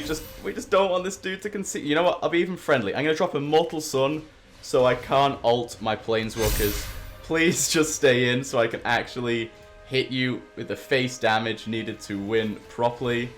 just don't want this dude to concede. You know what? I'll be even friendly. I'm gonna drop Immortal Sun so I can't ult my planeswalkers. Please just stay in so I can actually hit you with the face damage needed to win properly.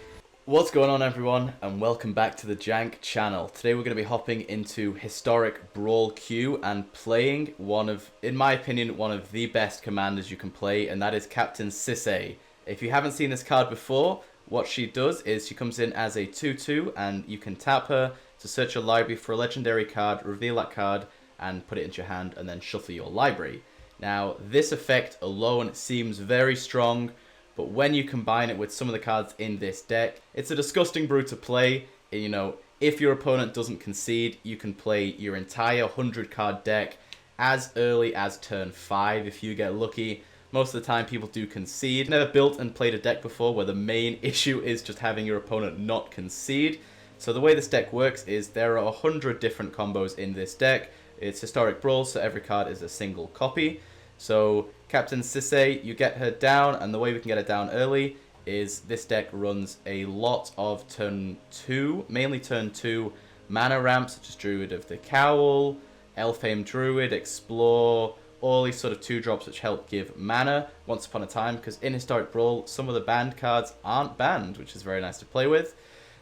What's going on, everyone, and welcome back to the Jank channel. Today we're going to be hopping into historic Brawl queue and playing one of, in my opinion, one of the best commanders you can play, and that is Captain Sisay. If you haven't seen this card before, what she does is she comes in as a 2/2 and you can tap her to search your library for a legendary card, reveal that card and put it into your hand and then shuffle your library. Now this effect alone seems very strong, but when you combine it with some of the cards in this deck, it's a disgusting brew to play. You know, if your opponent doesn't concede, you can play your entire 100 card deck as early as turn 5 if you get lucky. Most of the time people do concede. Never built and played a deck before where the main issue is just having your opponent not concede. So the way this deck works is there are 100 different combos in this deck. It's historic Brawl, so every card is a single copy. So Captain Sisay, you get her down, and the way we can get her down early is this deck runs a lot of turn 2, mainly turn 2 mana ramps such as Druid of the Cowl, Elfhame Druid, Explore, all these sort of 2-drops which help give mana once upon a time, because in historic Brawl some of the banned cards aren't banned, which is very nice to play with.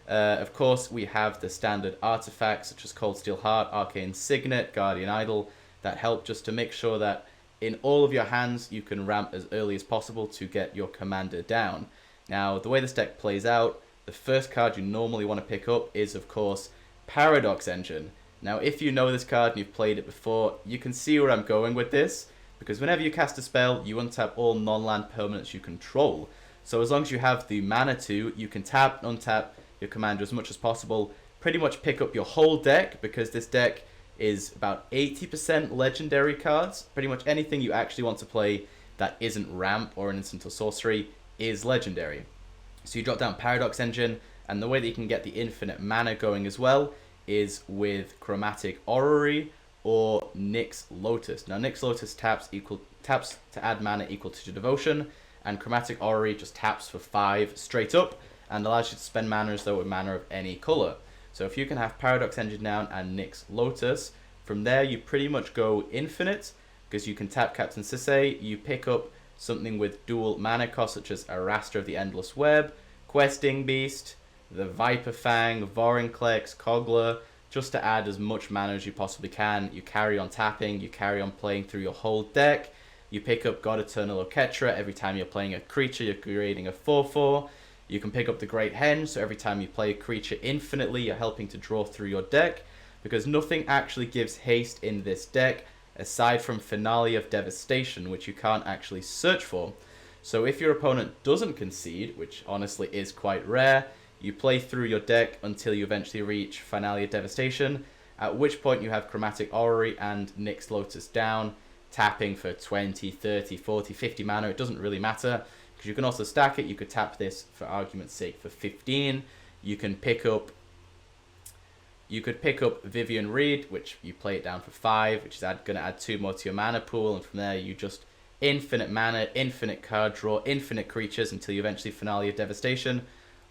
Of course we have the standard artifacts such as Cold Steel Heart, Arcane Signet, Guardian Idol that help just to make sure that in all of your hands you can ramp as early as possible to get your commander down. Now the way this deck plays out, the first card you normally want to pick up is of course Paradox Engine. Now if you know this card and you've played it before, you can see where I'm going with this, because whenever you cast a spell you untap all non-land permanents you control. So as long as you have the mana to, you can tap and untap your commander as much as possible, pretty much pick up your whole deck, because this deck is about 80% legendary cards. Pretty much anything you actually want to play that isn't ramp or an instant or sorcery is legendary. So you drop down Paradox Engine, and the way that you can get the infinite mana going as well is with Chromatic Orrery or Nyx Lotus. Now Nyx Lotus taps to add mana equal to your devotion, and Chromatic Orrery just taps for 5 straight up and allows you to spend mana as though it were mana of any color. So if you can have Paradox Engine down and Nyx Lotus, from there you pretty much go infinite, because you can tap Captain Sisay, you pick up something with dual mana cost such as Araster of the Endless Web, Questing Beast, the Viper Fang, Vorinclex, Kogla, just to add as much mana as you possibly can. You carry on tapping, you carry on playing through your whole deck. You pick up God Eternal Oketra every time you're playing a creature, you're creating a 4/4. You can pick up the Great Hen, so every time you play a creature infinitely, you're helping to draw through your deck, because nothing actually gives haste in this deck, aside from Finale of Devastation, which you can't actually search for. So if your opponent doesn't concede, which honestly is quite rare, you play through your deck until you eventually reach Finale of Devastation, at which point you have Chromatic Orrery and Nyx Lotus down, tapping for 20, 30, 40, 50 mana, it doesn't really matter. Because you can also stack it. You could tap this for argument's sake for 15. You could pick up Vivian Reed, which you play it down for 5, which is going to add 2 more to your mana pool, and from there you just infinite mana, infinite card draw, infinite creatures until you eventually Finale of Devastation,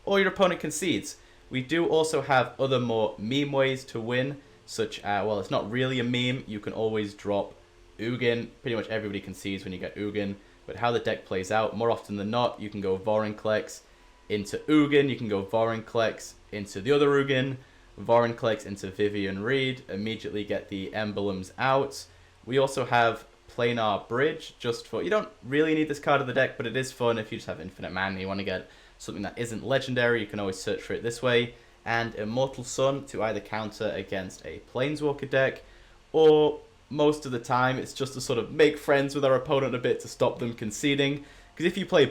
or your opponent concedes. We do also have other more meme ways to win, such as, well, it's not really a meme. You can always drop Ugin. Pretty much everybody concedes when you get Ugin. But how the deck plays out, more often than not, you can go Vorinclex into Ugin, you can go Vorinclex into the other Ugin, Vorinclex into Vivian Reed, immediately get the emblems out. We also have Planar Bridge, just for, you don't really need this card in the deck, but it is fun if you just have infinite mana and you want to get something that isn't legendary, you can always search for it this way. And Immortal Sun to either counter against a Planeswalker deck, or most of the time it's just to sort of make friends with our opponent a bit to stop them conceding. Because if you play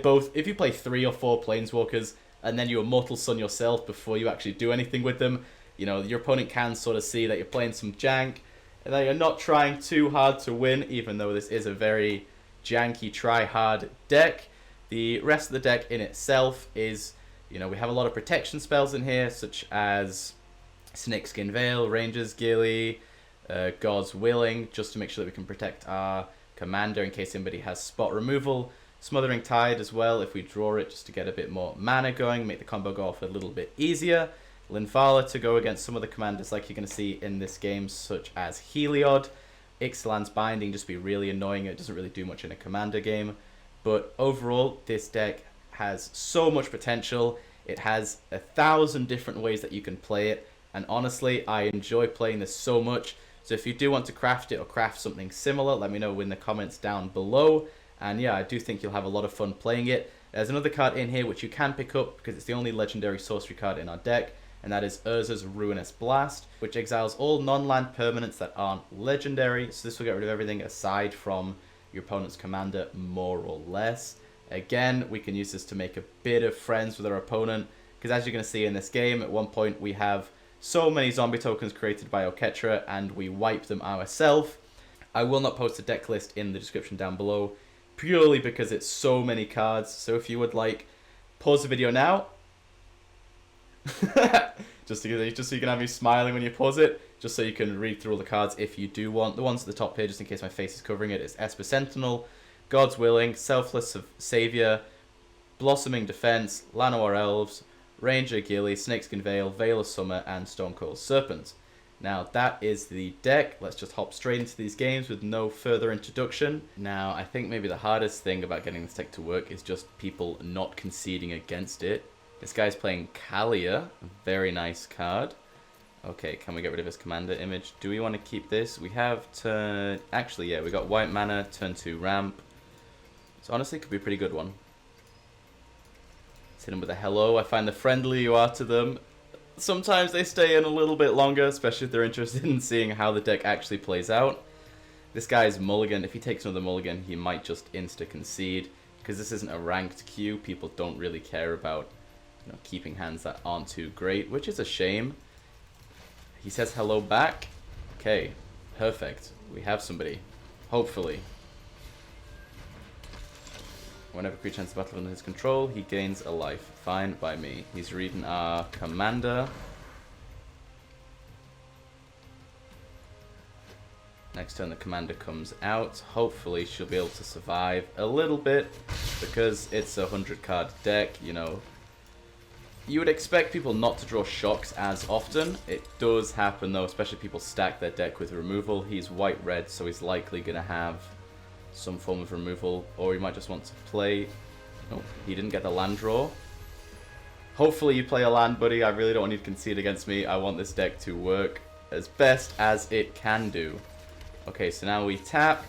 3 or 4 Planeswalkers and then you Immortal Sun yourself before you actually do anything with them, you know, your opponent can sort of see that you're playing some jank and that you're not trying too hard to win, even though this is a very janky try-hard deck. The rest of the deck in itself is, you know, we have a lot of protection spells in here, such as Snakeskin Veil, Ranger's Gilly, God's Willing, just to make sure that we can protect our commander in case anybody has spot removal. Smothering Tide as well, if we draw it, just to get a bit more mana going, make the combo go off a little bit easier. Linvala to go against some of the commanders like you're going to see in this game, such as Heliod. Ixalan's Binding just be really annoying. It doesn't really do much in a commander game. But overall, this deck has so much potential. It has 1,000 different ways that you can play it. And honestly, I enjoy playing this so much. So if you do want to craft it or craft something similar, let me know in the comments down below. And yeah, I do think you'll have a lot of fun playing it. There's another card in here which you can pick up because it's the only legendary sorcery card in our deck. And that is Urza's Ruinous Blast, which exiles all non-land permanents that aren't legendary. So this will get rid of everything aside from your opponent's commander, more or less. Again, we can use this to make a bit of friends with our opponent. Because as you're going to see in this game, at one point we have so many zombie tokens created by Oketra, and we wipe them ourselves. I will not post a deck list in the description down below, purely because it's so many cards. So if you would like, pause the video now. just so you can have me smiling when you pause it, just so you can read through all the cards if you do want. The ones at the top here, just in case my face is covering it, is Esper Sentinel, God's Willing, Selfless Savior, Blossoming Defense, Llanowar Elves, Ranger Gilly, Snakeskin Veil, Veil of Summer, and Stonecoil Serpent. Now that is the deck. Let's just hop straight into these games with no further introduction. Now I think maybe the hardest thing about getting this deck to work is just people not conceding against it. This guy's playing Kalia, very nice card. Okay, can we get rid of his commander image? Do we want to keep this? We have turn... Actually, yeah, we got white mana, turn 2 ramp. So honestly, it could be a pretty good one. Let's hit him with a hello. I find the friendlier you are to them, sometimes they stay in a little bit longer, especially if they're interested in seeing how the deck actually plays out. This guy's mulligan. If he takes another mulligan, he might just insta-concede. Because this isn't a ranked queue, people don't really care about keeping hands that aren't too great, which is a shame. He says hello back. Okay, perfect. We have somebody. Hopefully. Whenever creature enters the battle under his control, he gains a life. Fine by me. He's reading our commander. Next turn the commander comes out. Hopefully she'll be able to survive a little bit, because it's a 100 card deck, you know. You would expect people not to draw shocks as often. It does happen though, especially if people stack their deck with removal. He's white-red, so he's likely going to have some form of removal, or he might just want to play... Oh, he didn't get the land draw. Hopefully you play a land, buddy. I really don't want you to concede against me. I want this deck to work as best as it can do. Okay, so now we tap.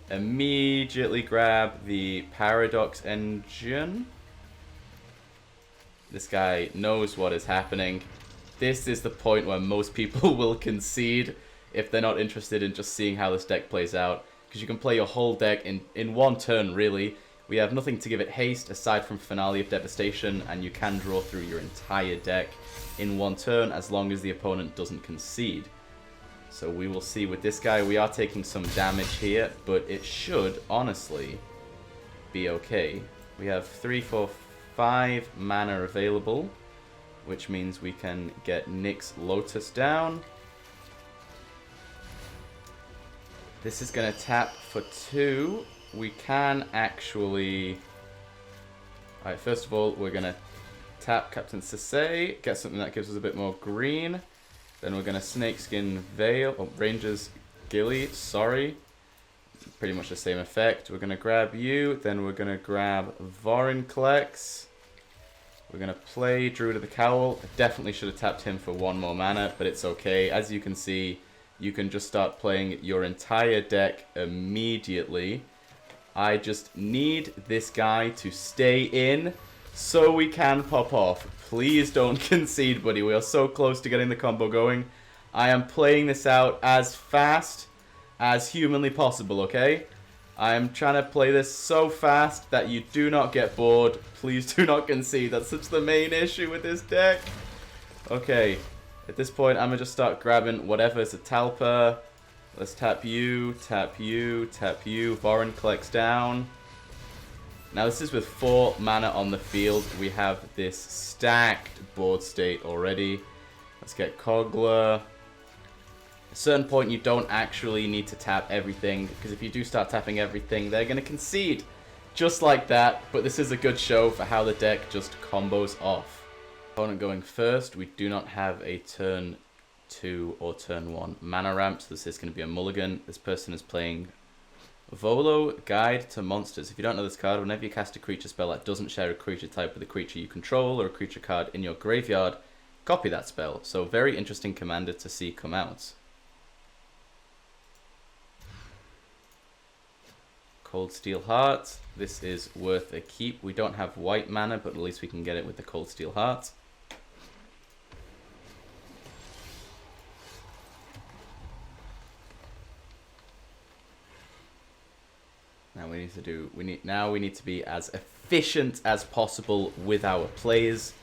Immediately grab the Paradox Engine. This guy knows what is happening. This is the point where most people will concede if they're not interested in just seeing how this deck plays out. Because you can play your whole deck in one turn, really. We have nothing to give it haste aside from Finale of Devastation, and you can draw through your entire deck in one turn as long as the opponent doesn't concede. So we will see with this guy. We are taking some damage here, but it should, honestly, be okay. We have 3, 4, 5 mana available, which means we can get Nyx Lotus down. This is going to tap for 2. We can actually... Alright, first of all, we're going to tap Captain Sisay, get something that gives us a bit more green. Then we're going to Snakeskin Veil, or Ranger's Gilly, sorry. Pretty much the same effect. We're going to grab you, then we're going to grab Vorinclex. We're going to play Druid of the Cowl. I definitely should have tapped him for 1 more mana, but it's okay. As you can see, you can just start playing your entire deck immediately. I just need this guy to stay in so we can pop off. Please don't concede, buddy. We are so close to getting the combo going. I am playing this out as fast as humanly possible, okay? I am trying to play this so fast that you do not get bored. Please do not concede. That's such the main issue with this deck. Okay, at this point, I'm going to just start grabbing whatever is a Talpa. Let's tap you, tap you, tap you. Vorinclex down. Now this is with 4 mana on the field. We have this stacked board state already. Let's get Kogla. At a certain point, you don't actually need to tap everything, because if you do start tapping everything, they're going to concede. Just like that, but this is a good show for how the deck just combos off. Opponent going first. We do not have a turn 2 or turn 1 mana ramp, so this is going to be a mulligan. This person is playing Volo, Guide to Monsters. If you don't know this card, whenever you cast a creature spell that doesn't share a creature type with a creature you control or a creature card in your graveyard, copy that spell. So very interesting commander to see come out. Cold Steel Heart. This is worth a keep. We don't have white mana, but at least we can get it with the Cold Steel Heart. Now we need to be as efficient as possible with our plays,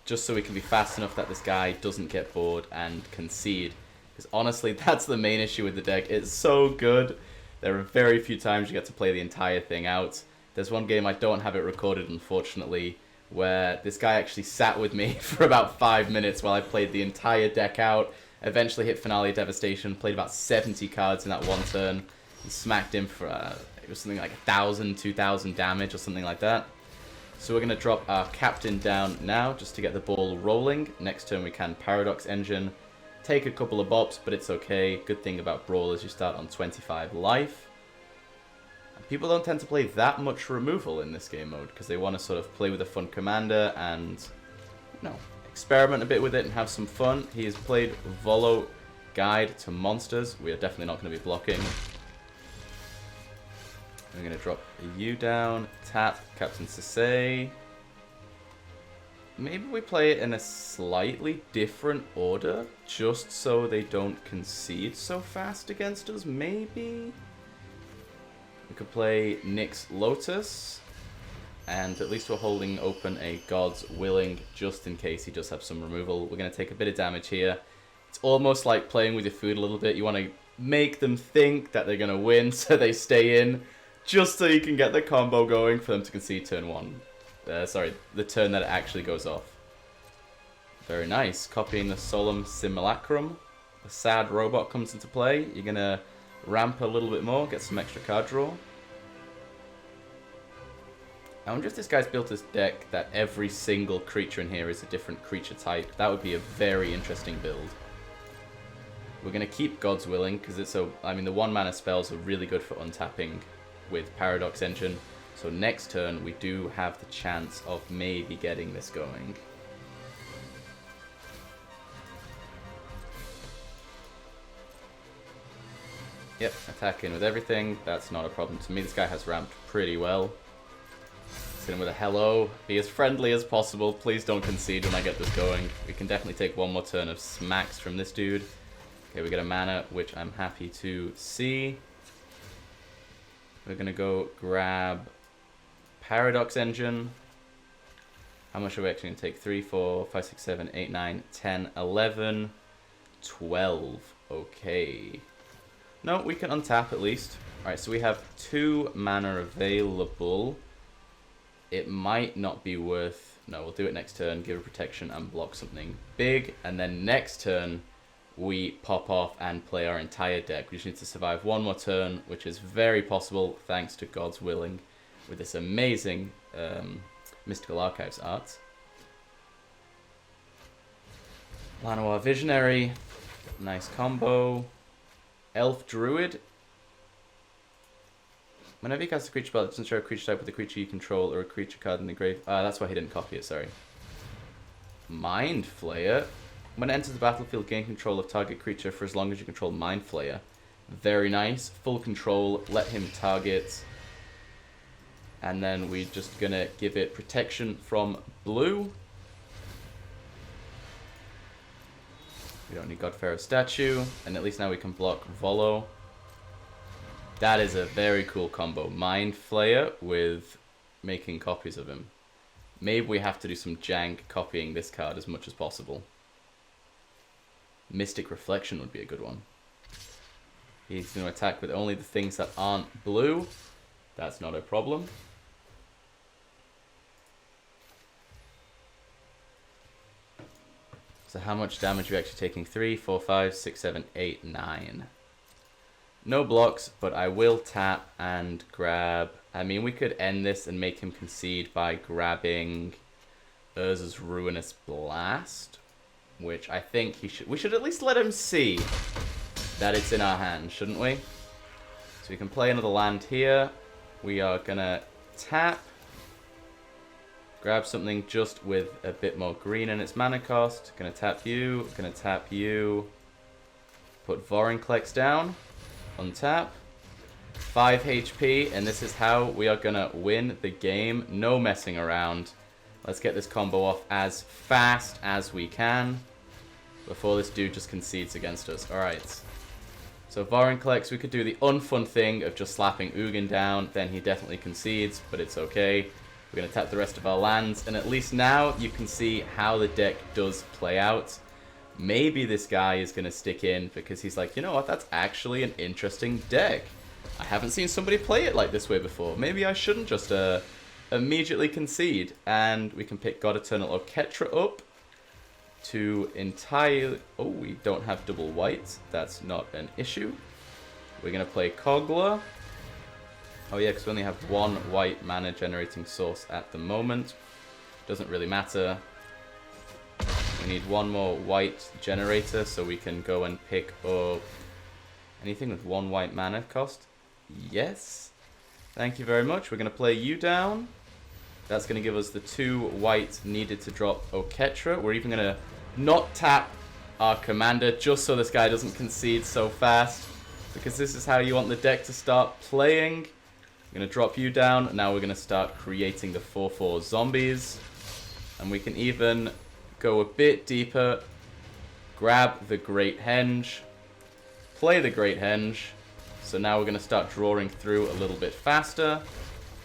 just so we can be fast enough that this guy doesn't get bored and concede. Because honestly, that's the main issue with the deck. It's so good. There are very few times you get to play the entire thing out. There's one game, I don't have it recorded unfortunately, where this guy actually sat with me for about 5 minutes while I played the entire deck out. Eventually hit Finale Devastation, played about 70 cards in that one turn, and smacked him for it was something like 1,000, 2,000 damage or something like that. So we're going to drop our captain down now just to get the ball rolling. Next turn we can Paradox Engine. Take a couple of bops, but it's okay. Good thing about Brawl is you start on 25 life. And people don't tend to play that much removal in this game mode because they want to sort of play with a fun commander and, you know, experiment a bit with it and have some fun. He has played Volo, Guide to Monsters. We are definitely not going to be blocking. I'm going to drop a U down, tap Captain Sisay. Maybe we play it in a slightly different order, just so they don't concede so fast against us, maybe? We could play Nyx Lotus, and at least we're holding open a God's Willing, just in case he does have some removal. We're going to take a bit of damage here. It's almost like playing with your food a little bit. You want to make them think that they're going to win, so they stay in, just so you can get the combo going for them to concede turn 1. Sorry, the turn that it actually goes off. Very nice. Copying the Solemn Simulacrum. The sad robot comes into play. You're going to ramp a little bit more, get some extra card draw. I wonder if this guy's built this deck that every single creature in here is a different creature type. That would be a very interesting build. We're going to keep God's Willing, because it's so. I mean, the 1-mana spells are really good for untapping with Paradox Engine. So next turn, we do have the chance of maybe getting this going. Yep, attacking with everything. That's not a problem to me. This guy has ramped pretty well. Sitting with a hello. Be as friendly as possible. Please don't concede when I get this going. We can definitely take one more turn of smacks from this dude. Okay, we get a mana, which I'm happy to see. We're going to go grab Paradox Engine. How much are we actually going to take? 3, 4, 5, 6, 7, 8, 9, 10, 11, 12. Okay. No, we can untap at least. Alright, so we have 2 mana available. It might not be worth... No, we'll do it next turn. Give a protection and block something big. And then next turn, we pop off and play our entire deck. We just need to survive one more turn, which is very possible thanks to God's Willing, with this amazing Mystical Archives art. Llanowar Visionary, nice combo. Elf Druid. Whenever you cast a creature spell, it doesn't show a creature type with a creature you control or a creature card in the grave. That's why he didn't copy it, sorry. Mind Flayer. When it enters the battlefield, gain control of target creature for as long as you control Mind Flayer. Very nice. Full control. Let him target. And then we're just going to give it protection from blue. We don't need Godpharaoh's statue. And at least now we can block Volo. That is a very cool combo. Mind Flayer with making copies of him. Maybe we have to do some jank copying this card as much as possible. Mystic Reflection would be a good one. He's going to attack with only the things that aren't blue. That's not a problem. So how much damage are we actually taking? 3, 4, 5, 6, 7, 8, 9. No blocks, but I will tap and grab. I mean, we could end this and make him concede by grabbing Urza's Ruinous Blast, which I think we should at least let him see that it's in our hand, shouldn't we? So we can play another land here. We are gonna tap, grab something just with a bit more green in its mana cost. Gonna tap you, put Vorinclex down, untap, 5 HP, and this is how we are gonna win the game. No messing around. Let's get this combo off as fast as we can before this dude just concedes against us. Alright. So Vorinclex, we could do the unfun thing of just slapping Ugin down, then he definitely concedes, but it's okay. We're going to tap the rest of our lands, and at least now you can see how the deck does play out. Maybe this guy is going to stick in because he's like, you know what, that's actually an interesting deck. I haven't seen somebody play it like this way before. Maybe I shouldn't just immediately concede. And we can pick God Eternal or Ketra up to entirely... Oh, we don't have double white. That's not an issue. We're going to play Kogla. Oh yeah, because we only have one white mana generating source at the moment. Doesn't really matter. We need one more white generator so we can go and pick up anything with one white mana cost. Yes. Thank you very much. We're going to play you down. That's going to give us the 2 white needed to drop Oketra. We're even going to not tap our commander just so this guy doesn't concede so fast, because this is how you want the deck to start playing. I'm going to drop you down. Now we're going to start creating the 4/4 zombies. And we can even go a bit deeper. Grab the Great Henge. Play the Great Henge. So now we're going to start drawing through a little bit faster.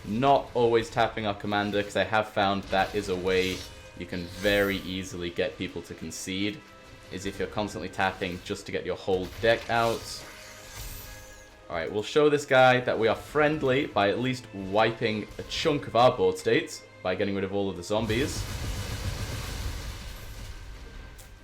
Not always tapping our commander, because I have found that is a way you can very easily get people to concede, is if you're constantly tapping just to get your whole deck out. Alright, we'll show this guy that we are friendly by at least wiping a chunk of our board states by getting rid of all of the zombies.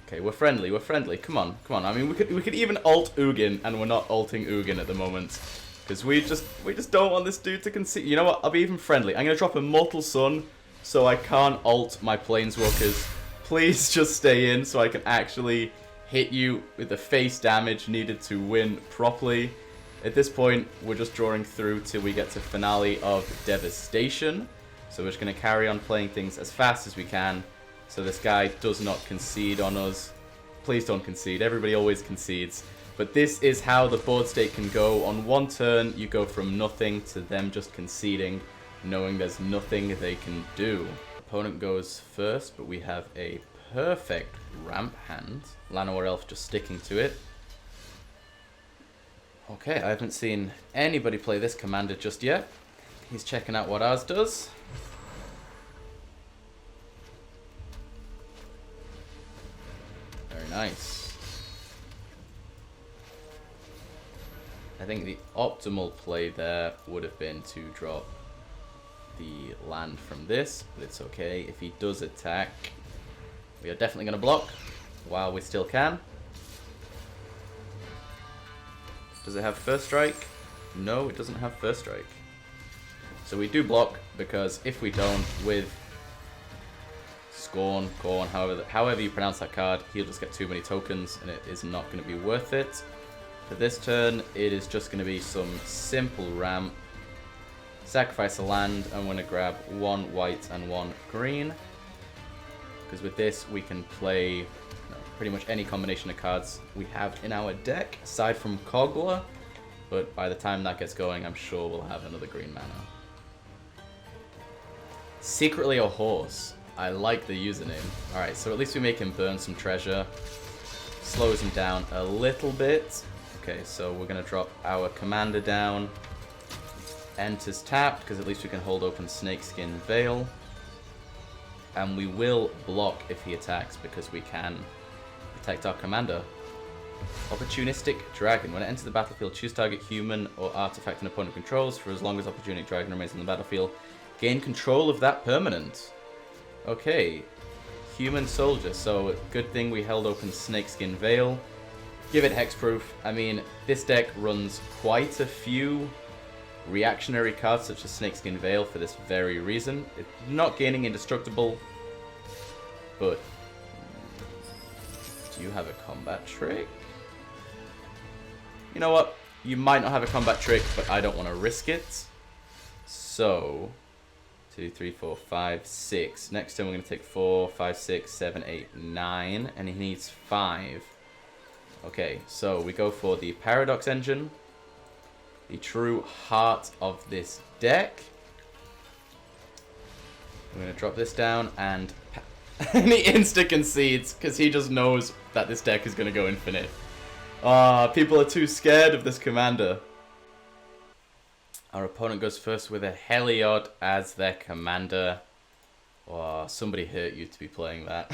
Okay, we're friendly, we're friendly. Come on, come on. I mean, we could even ult Ugin, and we're not ulting Ugin at the moment. Because we just don't want this dude to concede. You know what? I'll be even friendly. I'm going to drop Immortal Sun so I can't ult my planeswalkers. Please just stay in so I can actually hit you with the face damage needed to win properly. At this point, we're just drawing through till we get to Finale of Devastation. So we're just going to carry on playing things as fast as we can so this guy does not concede on us. Please don't concede. Everybody always concedes. But this is how the board state can go. On one turn, you go from nothing to them just conceding, knowing there's nothing they can do. Opponent goes first, but we have a perfect ramp hand. Llanowar Elf just sticking to it. Okay, I haven't seen anybody play this commander just yet. He's checking out what ours does. Very nice. I think the optimal play there would have been to drop the land from this, but it's okay. If he does attack, we are definitely going to block while we still can. Does it have first strike? No, it doesn't have first strike. So we do block, because if we don't, with Scorn, Corn, however you pronounce that card, he'll just get too many tokens, and it is not going to be worth it. For this turn, it is just going to be some simple ramp. Sacrifice a land, and we're going to grab 1 white and 1 green. Because with this, we can play pretty much any combination of cards we have in our deck, aside from Kogla. But by the time that gets going, I'm sure we'll have another green mana. Secretly a horse. I like the username. Alright, so at least we make him burn some treasure. Slows him down a little bit. Okay, so we're going to drop our commander down. Enters tapped, because at least we can hold open Snakeskin Veil. And we will block if he attacks, because we can protect our commander. Opportunistic Dragon. When it enters the battlefield, choose target human or artifact an opponent controls for as long as Opportunistic Dragon remains on the battlefield. Gain control of that permanent. Okay. Human Soldier. So, good thing we held open Snakeskin Veil. Give it hexproof. I mean, this deck runs quite a few reactionary cards such as Snakeskin Veil for this very reason. It's not gaining indestructible but do you have a combat trick? You know what? You might not have a combat trick, but I don't want to risk it. So, 2, 3, 4, 5, 6. Next turn we're going to take 4, 5, 6, 7, 8, 9. And he needs 5. Okay, so we go for the Paradox Engine. The true heart of this deck. I'm going to drop this down and he insta-concedes because he just knows that this deck is going to go infinite. People are too scared of this commander. Our opponent goes first with a Heliod as their commander. Oh, somebody hurt you to be playing that.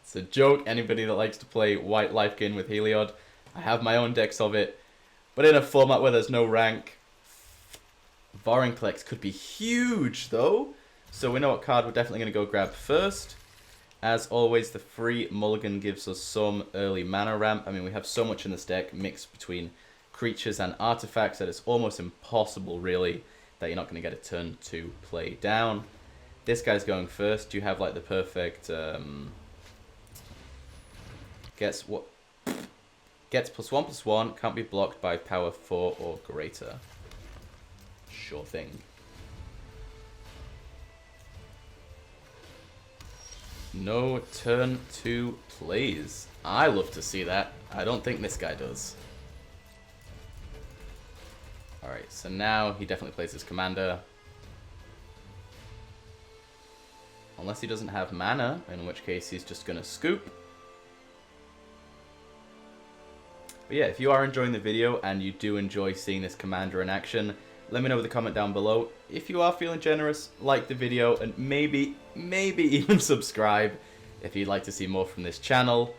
It's a joke. Anybody that likes to play white life gain with Heliod. I have my own decks of it. But in a format where there's no rank, Vorinclex could be huge though. So we know what card we're definitely going to go grab first. As always, the free mulligan gives us some early mana ramp. I mean, we have so much in this deck mixed between creatures and artifacts that it's almost impossible, really, that you're not going to get a turn to play down. This guy's going first. You have like the perfect gets +1/+1, can't be blocked by power 4 or greater. Sure thing. No turn to plays. I love to see that. I don't think this guy does. Alright, so now he definitely plays his commander. Unless he doesn't have mana, in which case he's just going to scoop. But yeah, if you are enjoying the video and you do enjoy seeing this commander in action, let me know with a comment down below. If you are feeling generous, like the video and maybe even subscribe if you'd like to see more from this channel.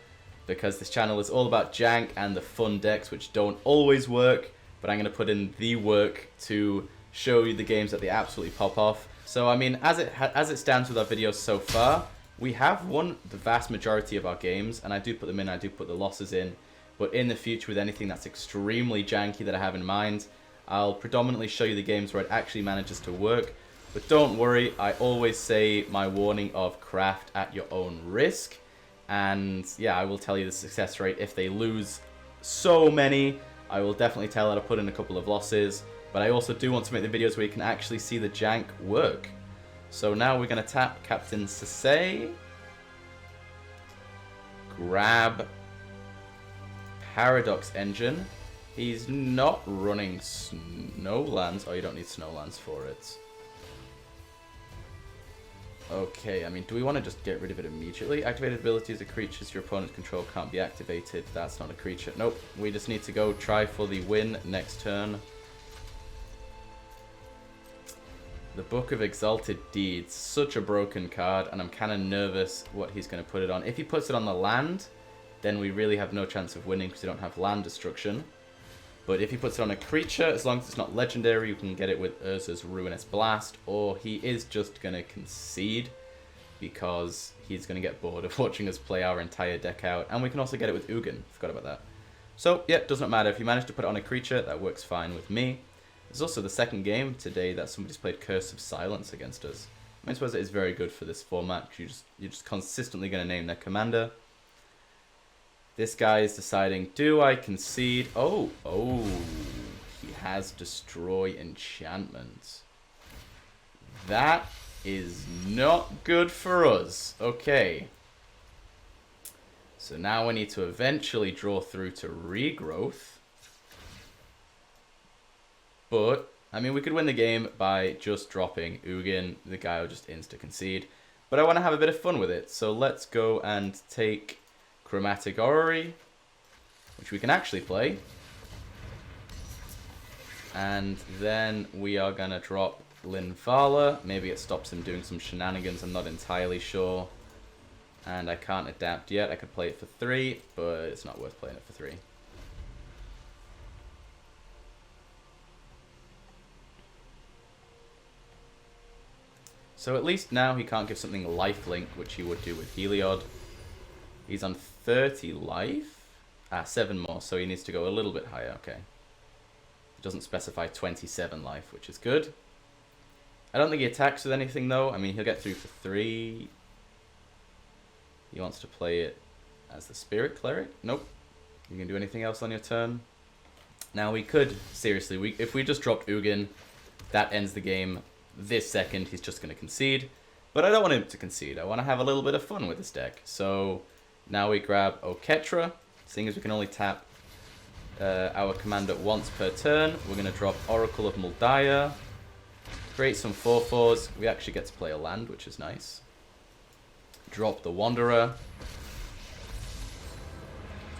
Because this channel is all about jank and the fun decks which don't always work. But I'm going to put in the work to show you the games that they absolutely pop off. So I mean, as it stands with our videos so far, we have won the vast majority of our games. And I do put them in, I do put the losses in. But in the future with anything that's extremely janky that I have in mind, I'll predominantly show you the games where it actually manages to work. But don't worry, I always say my warning of craft at your own risk. And yeah, I will tell you the success rate. If they lose so many, I will definitely tell that I put in a couple of losses. But I also do want to make the videos where you can actually see the jank work. So now we're going to tap Captain Sisay. Grab Paradox Engine. He's not running Snowlands. Oh, you don't need Snowlands for it. Okay, I mean, do we want to just get rid of it immediately? Activated abilities of creatures your opponent's control can't be activated. That's not a creature. Nope, we just need to go try for the win next turn. The Book of Exalted Deeds. Such a broken card, and I'm kind of nervous what he's going to put it on. If he puts it on the land, then we really have no chance of winning because we don't have land destruction. But if he puts it on a creature, as long as it's not legendary, you can get it with Urza's Ruinous Blast, or he is just going to concede because he's going to get bored of watching us play our entire deck out. And we can also get it with Ugin. Forgot about that. So, yeah, doesn't matter. If you manage to put it on a creature, that works fine with me. There's also the second game today that somebody's played Curse of Silence against us. I suppose it is very good for this format. You're just consistently going to name their commander. This guy is deciding, do I concede? Oh, he has Destroy Enchantment. That is not good for us. Okay. So now we need to eventually draw through to Regrowth. But, I mean, we could win the game by just dropping Ugin. The guy will just insta-concede. But I want to have a bit of fun with it. So let's go and take Chromatic Orrery, which we can actually play. And then we are going to drop Linvala. Maybe it stops him doing some shenanigans, I'm not entirely sure. And I can't adapt yet. I could play it for 3, but it's not worth playing it for 3. So at least now he can't give something lifelink, which he would do with Heliod. He's on 30 life. 7 more, so he needs to go a little bit higher. Okay. It doesn't specify 27 life, which is good. I don't think he attacks with anything, though. I mean, he'll get through for 3. He wants to play it as the Spirit Cleric. Nope. You can do anything else on your turn. Now we could, seriously, if we just dropped Ugin, that ends the game this second. He's just going to concede. But I don't want him to concede. I want to have a little bit of fun with this deck. So now we grab Oketra. Seeing as we can only tap our commander once per turn, we're going to drop Oracle of Muldaya. Create some 4/4s. We actually get to play a land, which is nice. Drop the Wanderer.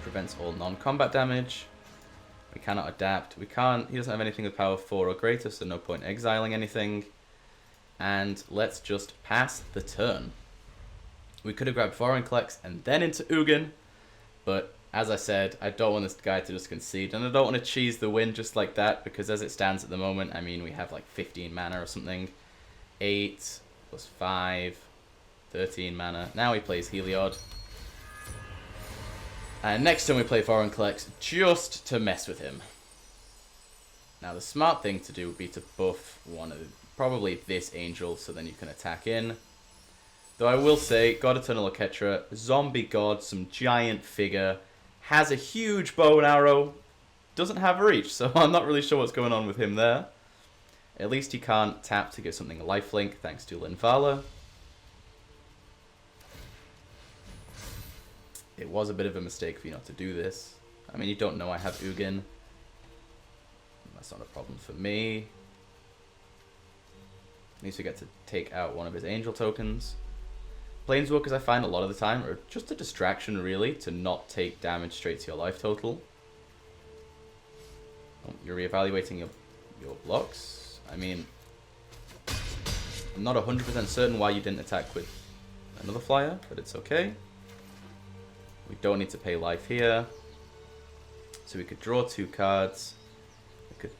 Prevents all non-combat damage. We cannot adapt. We can't. He doesn't have anything with power 4 or greater, so no point exiling anything. And let's just pass the turn. We could have grabbed Vorinclex and then into Ugin, but as I said, I don't want this guy to just concede, and I don't want to cheese the win just like that, because as it stands at the moment, I mean, we have like 15 mana or something. 8 plus 5, 13 mana. Now he plays Heliod. And next time we play Vorinclex just to mess with him. Now the smart thing to do would be to buff one of probably this Angel, so then you can attack in. Though I will say, God Eternal Oketra, Zombie God, some giant figure, has a huge bow and arrow, doesn't have reach, so I'm not really sure what's going on with him there. At least he can't tap to give something a lifelink, thanks to Linvala. It was a bit of a mistake for you not to do this. I mean, you don't know I have Ugin. That's not a problem for me. At least we get to take out one of his angel tokens. Planeswalkers, I find a lot of the time, are just a distraction, really, to not take damage straight to your life total. Oh, you're reevaluating your blocks. I mean, I'm not 100% certain why you didn't attack with another flyer, but it's okay. We don't need to pay life here. So we could draw 2 cards. We could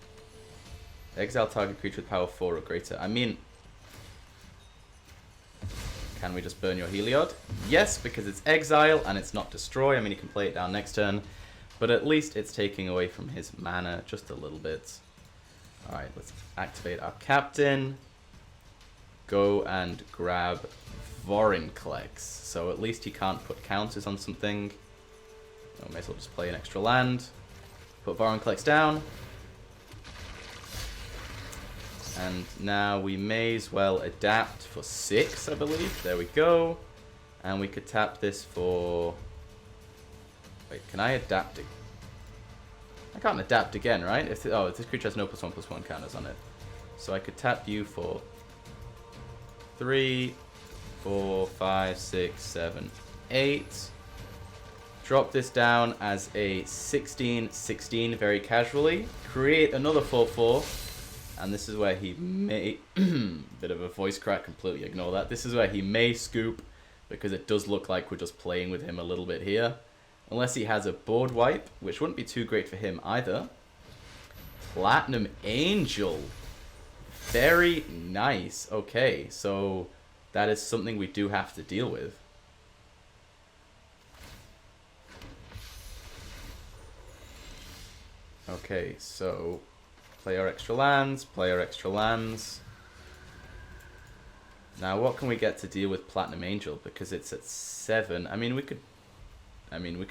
exile target creature with power 4 or greater. I mean, can we just burn your Heliod? Yes, because it's exile and it's not destroy. I mean, you can play it down next turn, but at least it's taking away from his mana just a little bit. Alright, let's activate our captain. Go and grab Vorinclex. So at least he can't put counters on something. Oh, may as well just play an extra land. Put Vorinclex down. And now we may as well adapt for 6, I believe. There we go. And we could tap this for... Wait, can I adapt it? I can't adapt again, right? If this creature has no +1/+1 counters on it. So I could tap you for 3, 4, 5, 6, 7, 8. Drop this down as a 16/16 very casually. Create another 4/4. And this is where he may... bit of a voice crack, completely ignore that. This is where he may scoop, because it does look like we're just playing with him a little bit here. Unless he has a board wipe, which wouldn't be too great for him either. Platinum Angel. Very nice. Okay, so that is something we do have to deal with. Okay, so... play our extra lands, play our extra lands. Now, what can we get to deal with Platinum Angel? Because it's at 7. I mean, we could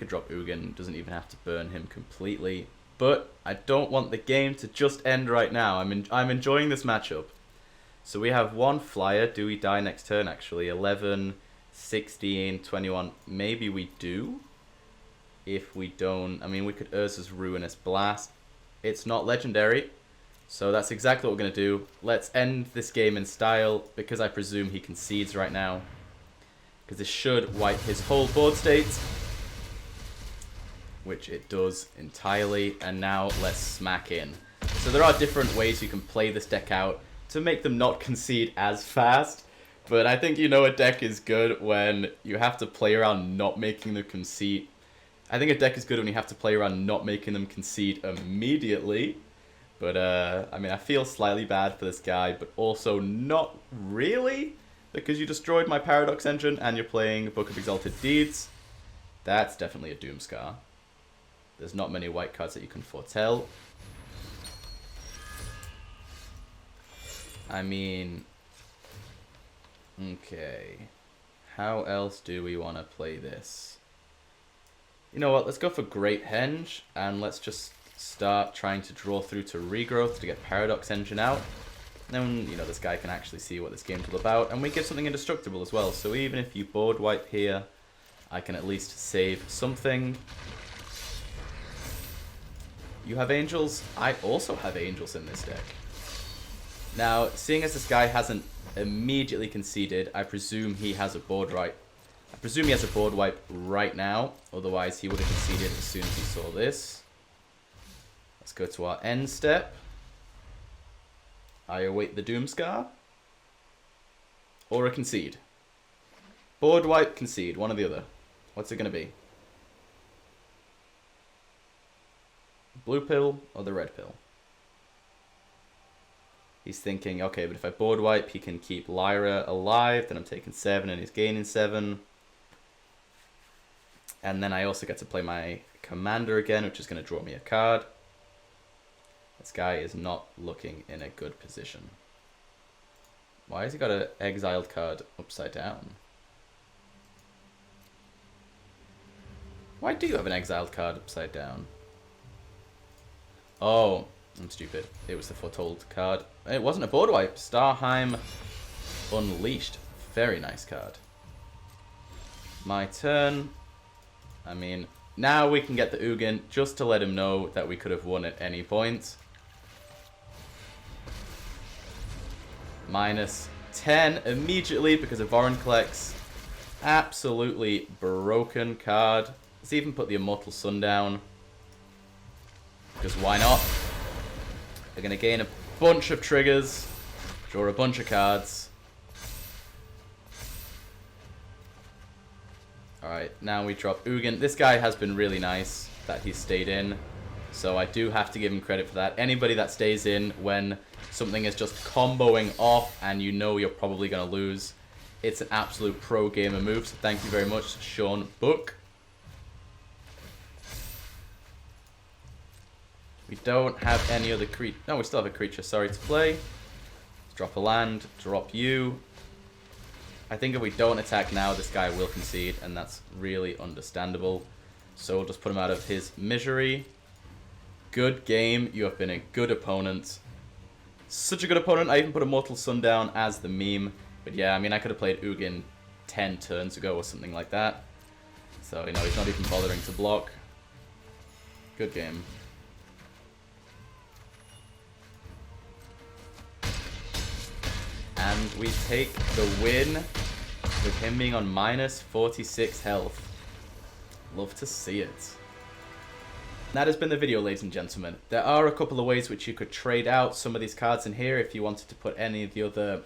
drop Ugin. Doesn't even have to burn him completely. But I don't want the game to just end right now. I'm enjoying this matchup. So we have 1 flyer. Do we die next turn, actually? 11, 16, 21. Maybe we do. If we don't... I mean, we could Urza's Ruinous Blast. It's not legendary. So that's exactly what we're going to do. Let's end this game in style, because I presume he concedes right now. Because this should wipe his whole board state. Which it does entirely. And now let's smack in. So there are different ways you can play this deck out to make them not concede as fast. But I think you know a deck is good when you have to play around not making them concede. I think a deck is good when you have to play around not making them concede immediately. But, I mean, I feel slightly bad for this guy, but also not really. Because you destroyed my Paradox engine and you're playing Book of Exalted Deeds. That's definitely a Doomscar. There's not many white cards that you can foretell. I mean... Okay. How else do we want to play this? You know what, let's go for Great Henge, and let's just start trying to draw through to Regrowth to get Paradox Engine out. And then, you know, this guy can actually see what this game's all about, and we get something indestructible as well, so even if you board wipe here, I can at least save something. You have Angels? I also have Angels in this deck. Now, seeing as this guy hasn't immediately conceded, I presume he has a board wipe. I presume he has a board wipe right now, otherwise he would have conceded as soon as he saw this. Let's go to our end step. I await the Doomscar. Or a concede. Board wipe, concede, one or the other. What's it going to be? Blue pill or the red pill? He's thinking, okay, but if I board wipe, he can keep Lyra alive. Then I'm taking 7 and he's gaining 7. And then I also get to play my commander again, which is going to draw me a card. This guy is not looking in a good position. Why has he got an exiled card upside down? Why do you have an exiled card upside down? Oh, I'm stupid. It was the Foretold card. It wasn't a board wipe. Starheim Unleashed. Very nice card. My turn. I mean, now we can get the Ugin just to let him know that we could have won at any point. Minus 10 immediately because of Vorinclex. Absolutely broken card. Let's even put the Immortal Sun down. Because why not? They're going to gain a bunch of triggers. Draw a bunch of cards. Alright, now we drop Ugin. This guy has been really nice that he stayed in. So I do have to give him credit for that. Anybody that stays in when something is just comboing off and you know you're probably going to lose, it's an absolute pro gamer move. So thank you very much, Sean Book. We don't have any other creature. No, we still have a creature, sorry, to play. Let's drop a land, drop you. I think if we don't attack now, this guy will concede, and that's really understandable. So we'll just put him out of his misery. Good game. You have been a good opponent. Such a good opponent. I even put Immortal Sun down as the meme. But yeah, I mean, I could have played Ugin 10 turns ago or something like that. So, you know, he's not even bothering to block. Good game. And we take the win with him being on minus 46 health. Love to see it. That has been the video, ladies and gentlemen. There are a couple of ways which you could trade out some of these cards in here. If you wanted to put any of the other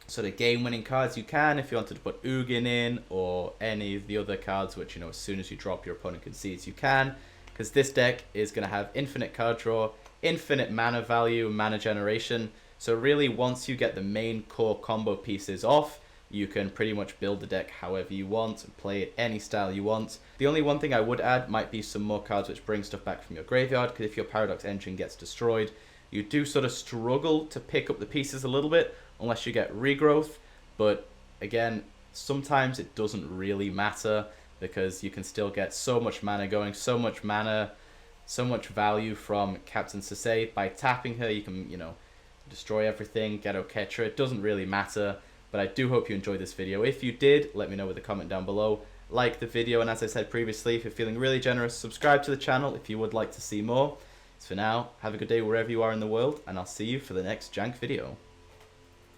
sort of game-winning cards, you can. If you wanted to put Ugin in or any of the other cards which, you know, as soon as you drop, your opponent concedes, you can. Because this deck is going to have infinite card draw, infinite mana value, mana generation. So really, once you get the main core combo pieces off, you can pretty much build the deck however you want and play it any style you want. The only one thing I would add might be some more cards which bring stuff back from your graveyard, because if your Paradox Engine gets destroyed, you do sort of struggle to pick up the pieces a little bit unless you get Regrowth. But again, sometimes it doesn't really matter because you can still get so much mana going, so much mana, so much value from Captain Sisay. By tapping her, you can, you know, destroy everything, get Oketra. It doesn't really matter. But I do hope you enjoyed this video. If you did, let me know with a comment down below. Like the video, and as I said previously, if you're feeling really generous, subscribe to the channel if you would like to see more. So for now, have a good day wherever you are in the world, and I'll see you for the next Jank video.